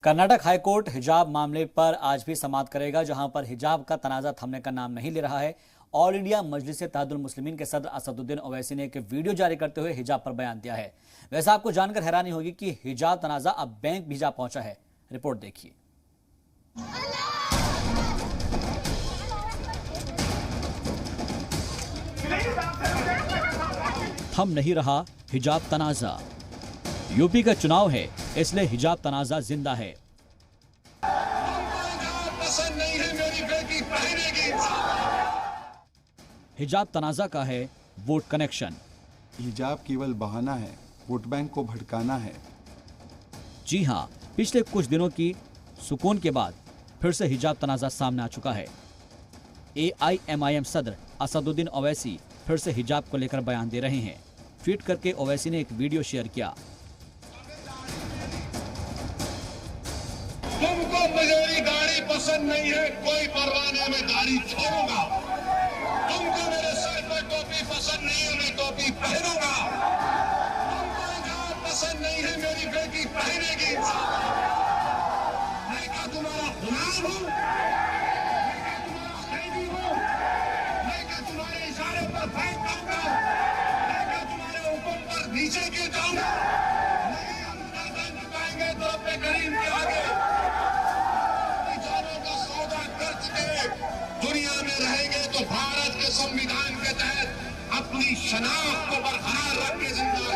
Karnataka high court हिजाब मामले पर आज भी समाअत करेगा, जहां पर हिजाब का तनाजा थमने का नाम नहीं ले रहा है। ऑल इंडिया मजलिस-ए-इत्तेहादुल मुस्लिमीन के सदर असदुद्दीन ओवैसी ने एक वीडियो जारी करते हुए हिजाब पर बयान दिया है। वैसे आपको जानकर हैरानी होगी कि हिजाब तनाजा अब बैंक भी जा पहुंचा है। रिपोर्ट देखिए। थम नहीं रहा हिजाब तनाजा। यूपी का चुनाव है, इसलिए हिजाब तनाजा जिंदा है। पसंद नहीं है मेरी बेटी पहनेगी। हिजाब तनाजा का है वोट कनेक्शन। हिजाब केवल बहाना है, वोट बैंक को भड़काना है। जी हां, पिछले कुछ दिनों की सुकून के बाद फिर से हिजाब तनाजा सामने आ चुका है। AIMIM सदर असदुद्दीन ओवैसी फिर से हिजाब को लेकर बयान दे रहे हैं। ट्वीट करके ओवैसी ने एक वीडियो शेयर किया। तुमको मेरी गाड़ी पसंद नहीं है, कोई परवाह नहीं, मैं गाड़ी छोड़ूंगा। तुमको मेरे सर पर टोपी पसंद नहीं है, मैं टोपी पहनूंगा। तुमको हिजाब पसंद नहीं है, मेरी बेटी पहनेगी। मैं क्या तुम्हारा गुलाम हूँ? मैं क्या तुम्हारा कैदी हूँ? मैं क्या तुम्हारे इशारे पर फेंक दूंगा? मैं क्या तुम्हारे हुक्म पर नीचे गिर जाऊंगा? नहीं, हम नहीं झुकाएंगे तो अपने गरीब के आगे। दुनिया में रहेंगे तो भारत के संविधान के तहत अपनी शनाख्त को बरकरार रख के जिंदगी।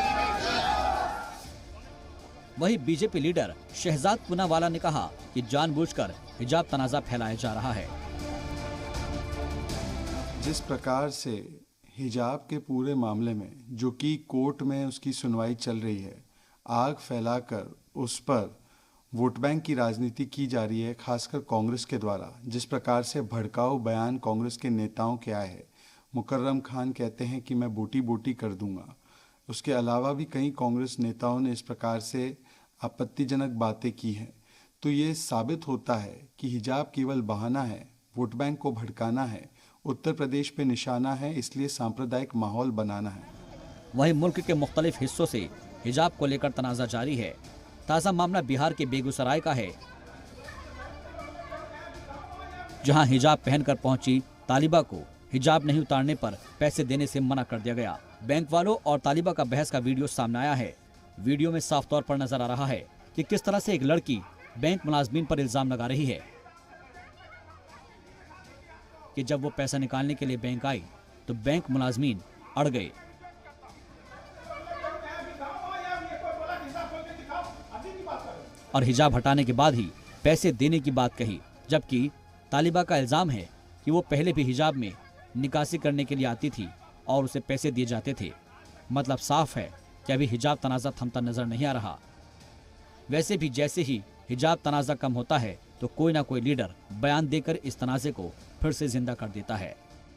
वहीं बीजेपी लीडर शहजाद पूनावाला ने कहा कि जानबूझकर हिजाब तनाजा फैलाया जा रहा है। जिस प्रकार से हिजाब के पूरे मामले में, जो कि कोर्ट में उसकी सुनवाई चल रही है, आग फैलाकर उस पर वोट बैंक की राजनीति की जा रही है, खासकर कांग्रेस के द्वारा। जिस प्रकार से भड़काऊ बयान कांग्रेस के नेताओं के आए हैं। मुकर्रम खान कहते हैं कि मैं बोटी बोटी कर दूंगा। उसके अलावा भी कई कांग्रेस नेताओं ने इस प्रकार से आपत्तिजनक बातें की हैं। तो ये साबित होता है कि हिजाब केवल बहाना है, वोट बैंक को भड़काना है, उत्तर प्रदेश पे निशाना है, इसलिए सांप्रदायिक माहौल बनाना है। वहीं मुल्क के मुख्तलिफ हिस्सों से हिजाब को लेकर तनाजा जारी है। ताज़ा मामला बिहार के बेगूसराय का है, जहां हिजाब पहनकर पहुंची तालिबा को हिजाब नहीं उतारने पर पैसे देने से मना कर दिया गया। बैंक वालों और तालिबा का बहस का वीडियो सामने आया है। वीडियो में साफ तौर पर नजर आ रहा है कि किस तरह से एक लड़की बैंक मुलाजमीन पर इल्जाम लगा रही है कि जब वो पैसा निकालने के लिए बैंक आई तो बैंक मुलाजमीन अड़ गए। और हिजाब हटाने के बाद ही पैसे देने की बात कही, जबकि तालिबा का इल्जाम है कि वो पहले भी हिजाब में निकासी करने के लिए आती थी और उसे पैसे दिए जाते थे। मतलब साफ है कि अभी हिजाब तनाजा थमता नजर नहीं आ रहा। वैसे भी जैसे ही हिजाब तनाजा कम होता है तो कोई ना कोई लीडर बयान देकर इस तनाजे को फिर से जिंदा कर देता है।